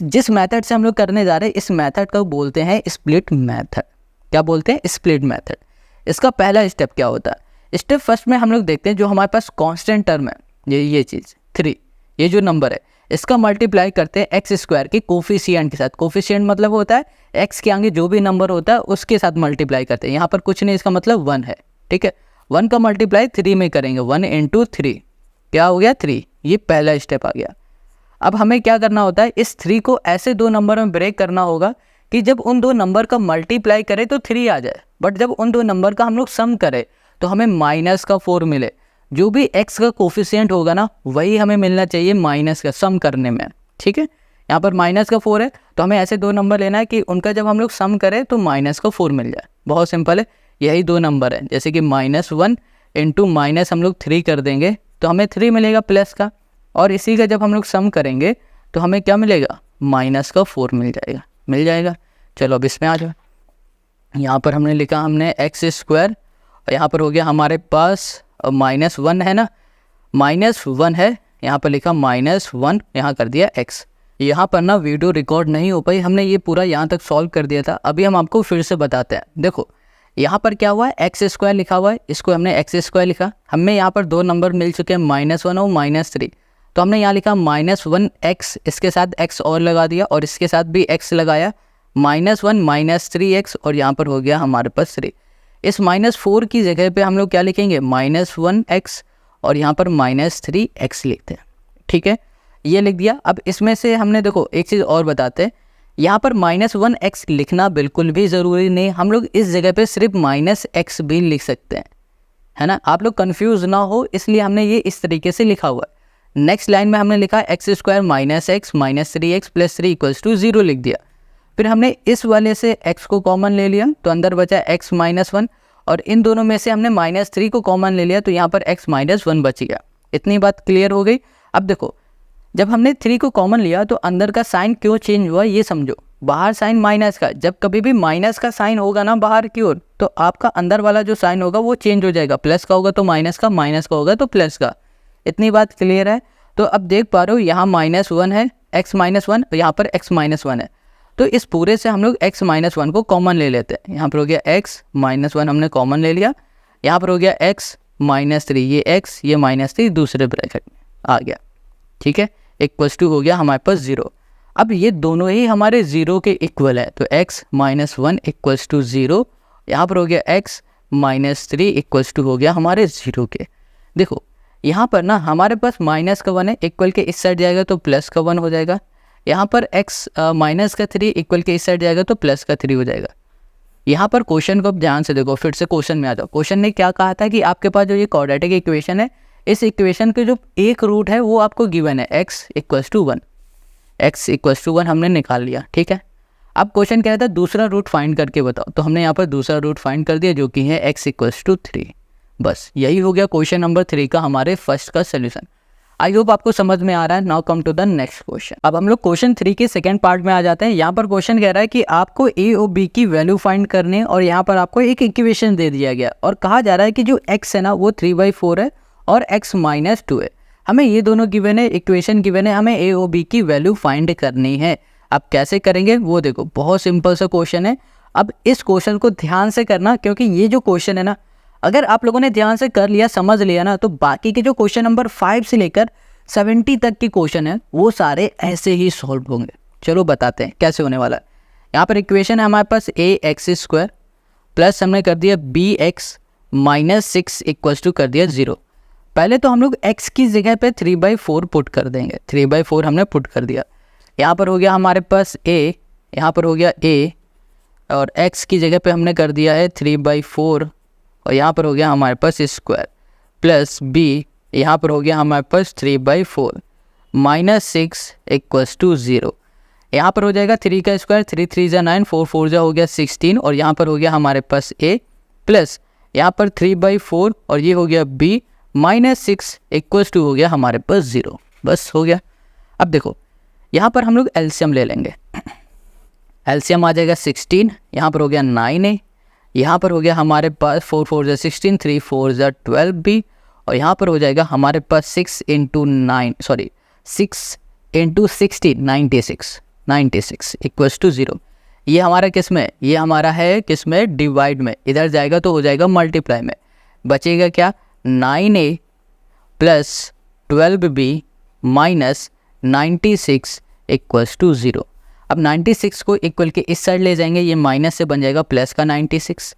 जिस मेथड से हम लोग करने जा रहे हैं इस मेथड को बोलते हैं स्प्लिट मेथड। क्या बोलते हैं? Split method. इसका पहला स्टेप क्या होता है? स्टेप फर्स्ट में हम लोग देखते हैं जो हमारे पास कांस्टेंट टर्म है, ये चीज़ 3, ये जो नंबर है इसका मल्टीप्लाई करते हैं एक्स स्क्वायर के कोफिशिएंट के साथ। कोफिशिएंट मतलब होता है एक्स के आगे जो भी नंबर होता है उसके साथ मल्टीप्लाई करते हैं। यहाँ पर कुछ नहीं, इसका मतलब 1 है, ठीक है। 1 का मल्टीप्लाई 3 में करेंगे, 1 × 3 क्या हो गया? 3। ये पहला स्टेप आ गया। अब हमें क्या करना होता है, इस 3 को ऐसे 2 नंबर में ब्रेक करना होगा कि जब उन 2 नंबर का मल्टीप्लाई करें तो 3 आ जाए, बट जब उन 2 नंबर का हम लोग सम करें तो हमें -4 मिले। जो भी x का कोफिशिएंट होगा ना वही हमें मिलना चाहिए माइनस का सम करने में, ठीक है। यहाँ पर -4 है तो हमें ऐसे 2 नंबर लेना है कि उनका जब हम लोग सम करें तो -4 मिल जाए। बहुत सिंपल है, यही 2 नंबर है। जैसे कि -1 × माइनस हम लोग 3 कर देंगे तो हमें 3 मिलेगा प्लस का, और इसी का जब हम लोग सम करेंगे तो हमें क्या मिलेगा? -4 मिल जाएगा। चलो अब इसमें आ जाओ। यहाँ पर हमने लिखा हमने x², और यहाँ पर हो गया हमारे पास -1 है ना, -1 है, यहाँ पर लिखा -1, यहाँ कर दिया x। यहाँ पर ना वीडियो रिकॉर्ड नहीं हो पाई, हमने ये पूरा यहाँ तक सॉल्व कर दिया था। अभी हम आपको फिर से बताते हैं। देखो यहाँ पर क्या हुआ है, x² लिखा हुआ है, इसको हमने x² लिखा। हमें यहाँ पर 2 नंबर मिल चुके हैं, -1 और -3, तो हमने यहाँ लिखा -1x, इसके साथ x और लगा दिया और इसके साथ भी x लगाया, -1 -3x, और यहाँ पर हो गया हमारे पास 3। इस -4 की जगह पे हम लोग क्या लिखेंगे? -1x, और यहाँ पर -3x लिखते हैं, ठीक है। ये लिख दिया। अब इसमें से हमने देखो एक चीज़ और बताते हैं, यहाँ पर -1x लिखना बिल्कुल भी ज़रूरी नहीं, हम लोग इस जगह पे सिर्फ -x भी लिख सकते हैं, है ना। आप लोग कन्फ्यूज़ ना हो इसलिए हमने ये इस तरीके से लिखा हुआ है। नेक्स्ट लाइन में हमने लिखा x² -x -3x + 3 = 0 लिख दिया। फिर हमने इस वाले से x को कॉमन ले लिया तो अंदर बचा x -1, और इन दोनों में से हमने -3 को कॉमन ले लिया तो यहाँ पर x -1 बच गया। इतनी बात क्लियर हो गई। अब देखो जब हमने 3 को कॉमन लिया तो अंदर का साइन क्यों चेंज हुआ ये समझो। बाहर साइन माइनस का, जब कभी भी माइनस का साइन होगा ना बाहर की ओर, तो आपका अंदर वाला जो साइन होगा वो चेंज हो जाएगा। प्लस का होगा तो माइनस का, माइनस का होगा तो प्लस का। इतनी बात क्लियर है। तो अब देख पा रहे हो यहाँ -1 है, x -1, यहाँ पर x -1 है, तो इस पूरे से हम लोग x -1 को कॉमन ले लेते हैं। यहाँ पर हो गया x -1 हमने कॉमन ले लिया, यहाँ पर हो गया x -3, ये x ये -3 दूसरे ब्रैकेट में आ गया, ठीक है। = हो गया हमारे पास 0। अब ये दोनों ही हमारे 0 के इक्वल है, तो x -1 = 0, यहाँ पर हो गया x -3 हो गया हमारे 0 के। देखो यहाँ पर ना हमारे पास -1 है, इक्वल के इस साइड जाएगा तो +1 हो जाएगा। यहाँ पर x -3 इक्वल के इस साइड जाएगा तो +3 हो जाएगा। यहाँ पर क्वेश्चन को ध्यान से देखो, फिर से क्वेश्चन में आ जाओ। क्वेश्चन ने क्या कहा था कि आपके पास जो ये क्वाड्रेटिक इक्वेशन है, इस इक्वेशन के जो एक रूट है वो आपको गिवन है x = 1, x = 1 हमने निकाल लिया, ठीक है। अब क्वेश्चन कह रहा था दूसरा रूट फाइंड करके बताओ, तो हमने यहाँ पर दूसरा रूट फाइंड कर दिया जो कि है x = 3। बस यही हो गया क्वेश्चन नंबर 3 का हमारे फर्स्ट का सोल्यूशन। आई होप आपको समझ में आ रहा है। Now come to the next question. अब हम लोग क्वेश्चन 3 के सेकंड पार्ट में आ जाते हैं। यहाँ पर क्वेश्चन कह रहा है कि आपको a और b की वैल्यू फाइंड करने, और यहाँ पर आपको एक इक्वेशन दे दिया गया और कहा जा रहा है कि जो x है ना वो 3/4 है और x -2 है। हमें ये दोनों गिवन है, इक्वेशन गिवन है, हमें a और b की वैल्यू फाइंड करनी है। अब कैसे करेंगे वो देखो, बहुत सिंपल सा क्वेश्चन है। अब इस क्वेश्चन को ध्यान से करना, क्योंकि ये जो क्वेश्चन है ना अगर आप लोगों ने ध्यान से कर लिया, समझ लिया ना, तो बाकी के जो क्वेश्चन नंबर 5 से लेकर 70 तक के क्वेश्चन है वो सारे ऐसे ही सॉल्व होंगे। चलो बताते हैं कैसे होने वाला है। यहाँ पर इक्वेशन है हमारे पास ax² प्लस हमने कर दिया bx -6 = कर दिया 0। पहले तो हम लोग x की जगह पे 3/4 पुट कर देंगे। 3/4 हमने पुट कर दिया। यहाँ पर हो गया हमारे पास a, यहाँ पर हो गया a, और x की जगह पे हमने कर दिया है 3/4, और यहाँ पर हो गया हमारे पास स्क्वायर, प्लस b, यहाँ पर हो गया हमारे पास 3/4 -6 = 0। यहाँ पर हो जाएगा 3 का स्क्वायर, 3 3 जा 9, 4 4 जा हो गया 16, और यहाँ पर हो गया हमारे पास a प्लस यहाँ पर 3/4 और ये हो गया b -6 इक्वल्स टू हो गया हमारे पास 0। बस हो गया। अब देखो यहाँ पर हम लोग एलसीएम ले लेंगे। एलसीएम आ जाएगा 16, यहाँ पर हो गया 9a, यहाँ पर हो गया हमारे पास 4 4 जा 16, 3 4 जा 12b, और यहाँ पर हो जाएगा हमारे पास 6 × 60 96 इक्वल्स टू 0। ये हमारा किस में, ये हमारा है किस में, डिवाइड में। इधर जाएगा तो हो जाएगा मल्टीप्लाई में। बचेगा क्या, 9a plus 12b minus 96 equals to 0। अब 96 को इक्वल के इस साइड ले जाएंगे, ये माइनस से बन जाएगा प्लस का 96।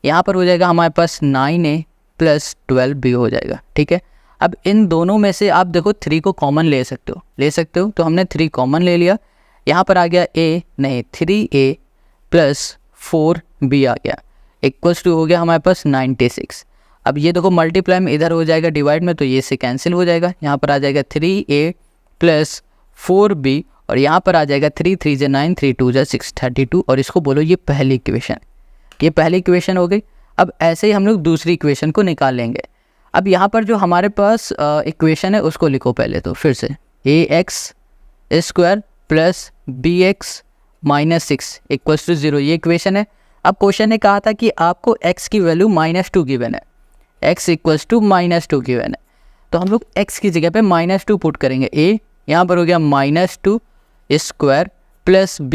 यहाँ पर हो जाएगा हमारे पास 9a प्लस 12b हो जाएगा। ठीक है, अब इन दोनों में से आप देखो 3 को कॉमन ले सकते हो, तो हमने 3 कॉमन ले लिया। यहाँ पर आ गया 3a प्लस 4b आ गया इक्वल्स टू हो गया हमारे पास 96। अब ये देखो मल्टीप्लाई में इधर हो जाएगा डिवाइड में, तो ये से कैंसिल हो जाएगा। यहाँ पर आ जाएगा 3a प्लस 4b और यहाँ पर आ जाएगा 3 3 जा 9, 3 2 जा 6 32, और इसको बोलो ये पहली इक्वेशन। ये पहली इक्वेशन हो गई। अब ऐसे ही हम लोग दूसरी इक्वेशन को निकाल लेंगे। अब यहाँ पर जो हमारे पास इक्वेशन है उसको लिखो पहले, तो फिर से ax² plus bx minus 6 equals to 0, ये इक्वेशन है। अब क्वेश्चन ने कहा था कि आपको x की वैल्यू -2 गिवन है, x इक्वल्स टू -2 गिवन है, तो हम लोग x की जगह पे -2 पुट करेंगे। a यहाँ पर हो गया -2 स्क्वायर प्लस b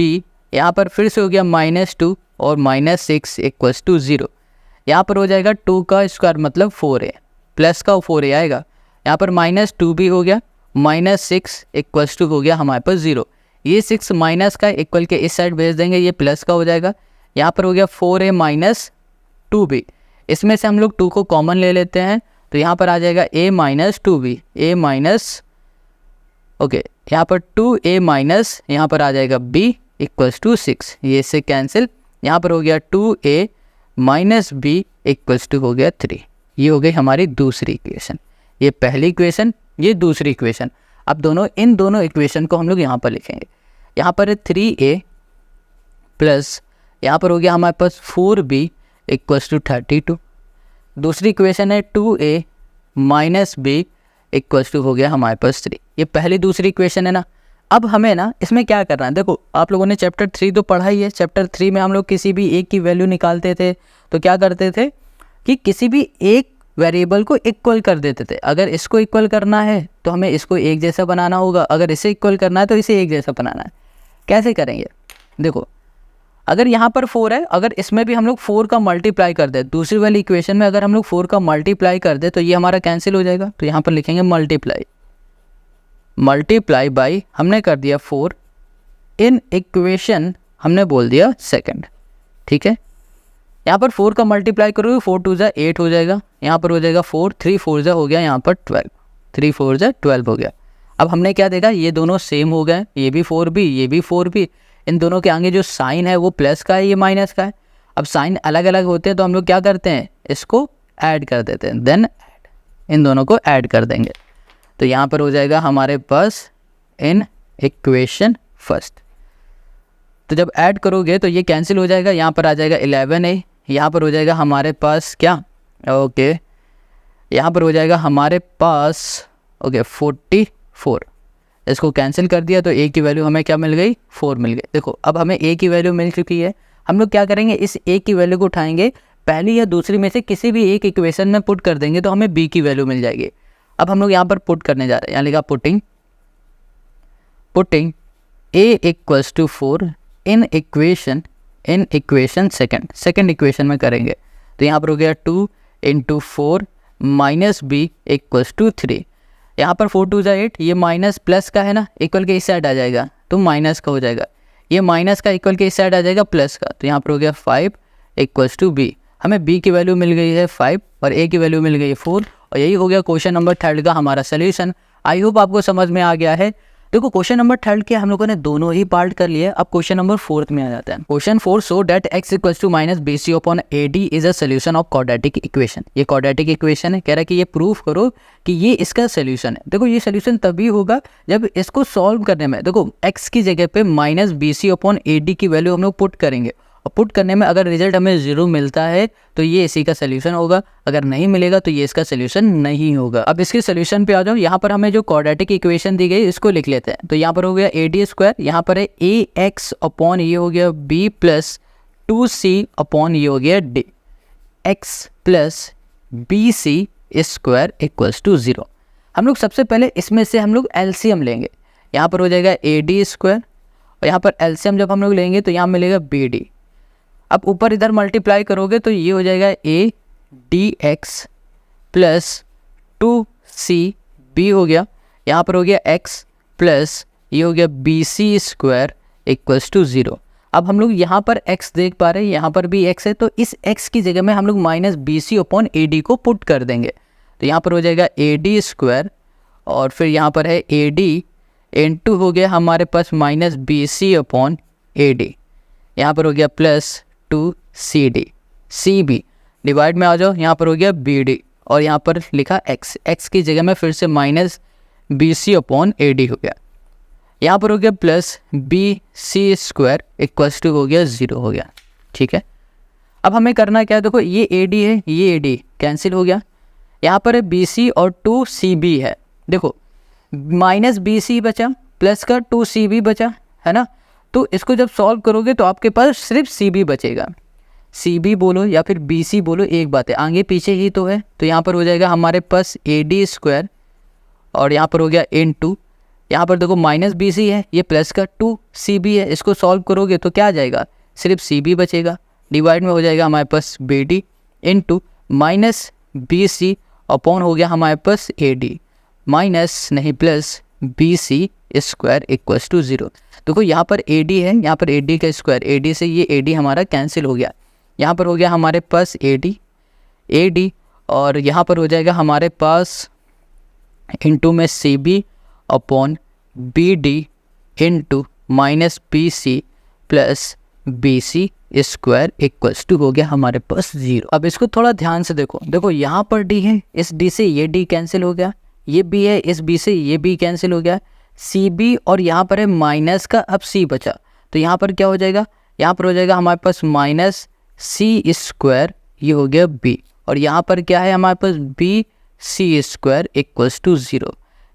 यहाँ पर फिर से हो गया -2 और -6 इक्वल्स टू 0। यहाँ पर हो जाएगा 2 का स्क्वायर मतलब 4a प्लस का 4a आएगा। यहाँ पर -2b हो गया, -6 इक्वल्स टू हो गया हमारे पास 0। ये 6 माइनस का इक्वल के इस साइड भेज देंगे, ये प्लस का हो जाएगा। यहाँ पर हो गया 4a माइनस 2b, इसमें से हम लोग 2 को कॉमन ले लेते हैं, तो यहाँ पर आ जाएगा a minus 2b, a minus यहाँ पर 2a माइनस यहाँ पर आ जाएगा b इक्वल्स टू 6, ये से कैंसिल। यहाँ पर हो गया 2a minus b equals to हो गया 3। ये हो गई हमारी दूसरी इक्वेशन। ये पहली इक्वेशन, ये दूसरी इक्वेशन। अब इन दोनों इक्वेशन को हम लोग यहाँ पर लिखेंगे। यहाँ पर है 3a प्लस यहाँ पर हो गया हमारे पास 4b इक्वल्स टू 32। दूसरी इक्वेशन है 2a minus b equals to हो गया हमारे पास 3। ये पहली दूसरी इक्वेशन है ना। अब हमें ना इसमें क्या करना है, देखो आप लोगों ने चैप्टर 3 तो पढ़ा ही है। चैप्टर 3 में हम लोग किसी भी एक की वैल्यू निकालते थे तो क्या करते थे कि किसी भी एक वेरिएबल को इक्वल कर देते थे। अगर इसको इक्वल करना है तो हमें इसको एक जैसा बनाना होगा, अगर इसे इक्वल करना है तो इसे एक जैसा बनाना है। कैसे करेंगे, देखो अगर यहाँ पर 4 है, अगर इसमें भी हम लोग 4 का मल्टीप्लाई कर दे, दूसरी वाली इक्वेशन में अगर हम लोग 4 का मल्टीप्लाई कर दे तो ये हमारा कैंसिल हो जाएगा। तो यहाँ पर लिखेंगे मल्टीप्लाई बाई हमने कर दिया 4 इन इक्वेशन हमने बोल दिया सेकंड। ठीक है, यहाँ पर 4 का मल्टीप्लाई करोगे 4 2 जा 8 हो जाएगा, यहाँ पर हो जाएगा 4 3 4 जा हो गया यहाँ पर 12, 3 4 जा 12 हो गया। अब हमने क्या देखा, ये दोनों सेम हो गए, ये भी 4b ये भी 4b। इन दोनों के आगे जो साइन है वो प्लस का है, ये माइनस का है। अब साइन अलग अलग होते हैं तो हम लोग क्या करते हैं, इसको ऐड कर देते हैं, देन इन दोनों को ऐड कर देंगे। तो यहाँ पर हो जाएगा हमारे पास इन इक्वेशन फर्स्ट। तो जब ऐड करोगे तो ये कैंसिल हो जाएगा, यहाँ पर आ जाएगा 11a, यहाँ पर हो जाएगा हमारे पास क्या, यहाँ पर हो जाएगा हमारे पास 44। इसको कैंसिल कर दिया तो a की वैल्यू हमें क्या मिल गई, 4 मिल गई। देखो अब हमें a की वैल्यू मिल चुकी है। हम लोग क्या करेंगे, इस a की वैल्यू को उठाएंगे, पहली या दूसरी में से किसी भी एक इक्वेशन में पुट कर देंगे तो हमें b की वैल्यू मिल जाएगी। अब हम लोग यहाँ पर पुट करने जा रहे हैं, यहाँ लिखा putting a equals to 4 in equation second equation में करेंगे। तो यहाँ पर हो गया 2 × 4 माइनस b इक्वल्स टू 3। यहाँ पर 4 2 जा 8, ये माइनस प्लस का है ना, इक्वल के इस साइड आ जाएगा तो माइनस का हो जाएगा। ये माइनस का इक्वल के इस साइड आ जाएगा प्लस का, तो यहाँ पर हो गया 5 इक्वल्स टू b। हमें b की वैल्यू मिल गई है 5 और a की वैल्यू मिल गई है 4, और यही हो गया क्वेश्चन नंबर 3 का हमारा सोल्यूशन। आई होप आपको समझ में आ गया है। देखो क्वेश्चन नंबर 3 के हम लोगों ने दोनों ही पार्ट कर लिए। अब क्वेश्चन नंबर 4 में आ जाता है। Question 4 show that x equals to minus B C upon A D is a solution of quadratic equation. ये क्वाड्रेटिक इक्वेशन है, कह रहा है कि ये प्रूफ करो कि ये इसका सोल्यूशन है। देखो ये सोल्यूशन तभी होगा जब इसको सॉल्व करने में देखो x की जगह पे माइनस बी सी अपॉन ए डी की वैल्यू हम लोग पुट करेंगे, और पुट करने में अगर रिजल्ट हमें 0 मिलता है तो ये इसी का सोल्यूशन होगा, अगर नहीं मिलेगा तो ये इसका सोल्यूशन नहीं होगा। अब इसके सोल्यूशन पे आ जाओ। यहाँ पर हमें जो क्वाड्रेटिक इक्वेशन दी गई इसको लिख लेते हैं। तो यहाँ पर हो गया ए डी स्क्वायर, यहाँ पर है ए एक्स अपॉन ये हो गया बी प्लस 2c अपॉन ये हो गया D, x plus B C square equals to 0। हम लोग सबसे पहले इसमें से हम लोग एलसीएम लेंगे। यहाँ पर हो जाएगा ए डी स्क्वायर, और यहाँ पर एलसीएम जब हम लोग लेंगे तो यहाँ मिलेगा बी डी। अब ऊपर इधर मल्टीप्लाई करोगे तो ये हो जाएगा A D x plus 2c B हो गया, यहाँ पर हो गया x प्लस ये हो गया B C square equals to 0। अब हम लोग यहाँ पर x देख पा रहे हैं, यहाँ पर भी x है, तो इस x की जगह में हम लोग माइनस बी सी अपॉन ए डी को पुट कर देंगे। तो यहाँ पर हो जाएगा ए डी स्क्वायर, और फिर यहाँ पर है ए डी इंटू हो गया हमारे पास माइनस बी सी अपॉन ए डी, यहाँ पर हो गया plus 2c d, c b divide में आ जाओ, यहाँ पर हो गया बी डी, और यहाँ पर लिखा x की जगह में फिर से माइनस बी सी अपॉन ए डी हो गया, यहाँ पर हो गया plus B C square equals to हो गया 0 हो गया। ठीक है, अब हमें करना क्या है, देखो ये ए डी है, ये ए डी कैंसिल हो गया, यहाँ पर है बी सी और 2cb है। देखो माइनस बी सी बचा प्लस का 2cb बचा है ना, तो इसको जब सॉल्व करोगे तो आपके पास सिर्फ cb बचेगा। cb बोलो या फिर bc बोलो, एक बात है, आगे पीछे ही तो है। तो यहाँ पर हो जाएगा हमारे पास ए डी स्क्वायर, और यहाँ पर हो गया इनटू, यहाँ पर देखो माइनस बी सी है, ये प्लस का 2cb है, इसको सॉल्व करोगे तो क्या आ जाएगा, सिर्फ cb बचेगा, डिवाइड में हो जाएगा हमारे पास b D into minus B C upon हो गया हमारे पास ए डी माइनस नहीं plus B C square equals to 0। देखो यहाँ पर ए डी है, यहाँ पर ए डी का स्क्वायर, ए डी से ये ए डी हमारा कैंसिल हो गया, यहाँ पर हो गया हमारे पास ए डी, और यहाँ पर हो जाएगा हमारे पास इंटू में C B upon B D into minus B C plus B C square equals to हो गया हमारे पास 0। अब इसको थोड़ा ध्यान से देखो, देखो यहाँ पर डी है, इस डी से ये डी कैंसिल हो गया, ये बी है, इस बी से ये बी कैंसिल हो गया, सी बी, और यहाँ पर है माइनस का अब सी बचा, तो यहाँ पर क्या हो जाएगा, यहाँ पर हो जाएगा हमारे पास माइनस सी स्क्वायर ये हो गया बी, और यहाँ पर क्या है हमारे पास b C square equals to 0।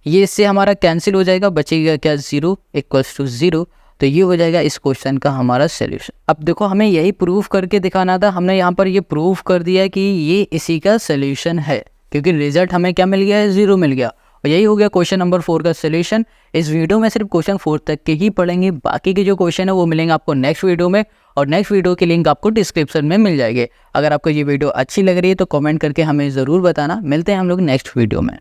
ये इससे हमारा कैंसिल हो जाएगा, बचेगा क्या 0 इक्वल्स टू 0। तो ये हो जाएगा इस क्वेश्चन का हमारा सोल्यूशन। अब देखो हमें यही प्रूफ करके दिखाना था, हमने यहाँ पर ये प्रूफ कर दिया कि ये इसी का सोल्यूशन है, क्योंकि रिजल्ट हमें क्या मिल गया है, 0 मिल गया, और यही हो गया क्वेश्चन नंबर 4 का सोल्यूशन। इस वीडियो में सिर्फ क्वेश्चन 4 तक के ही पढ़ेंगे, बाकी के जो क्वेश्चन है वो मिलेंगे आपको नेक्स्ट वीडियो में, और नेक्स्ट वीडियो की लिंक आपको डिस्क्रिप्शन में मिल जाएगी। अगर आपको ये वीडियो अच्छी लग रही है तो कमेंट करके हमें ज़रूर बताना। मिलते हैं हम लोग नेक्स्ट वीडियो में।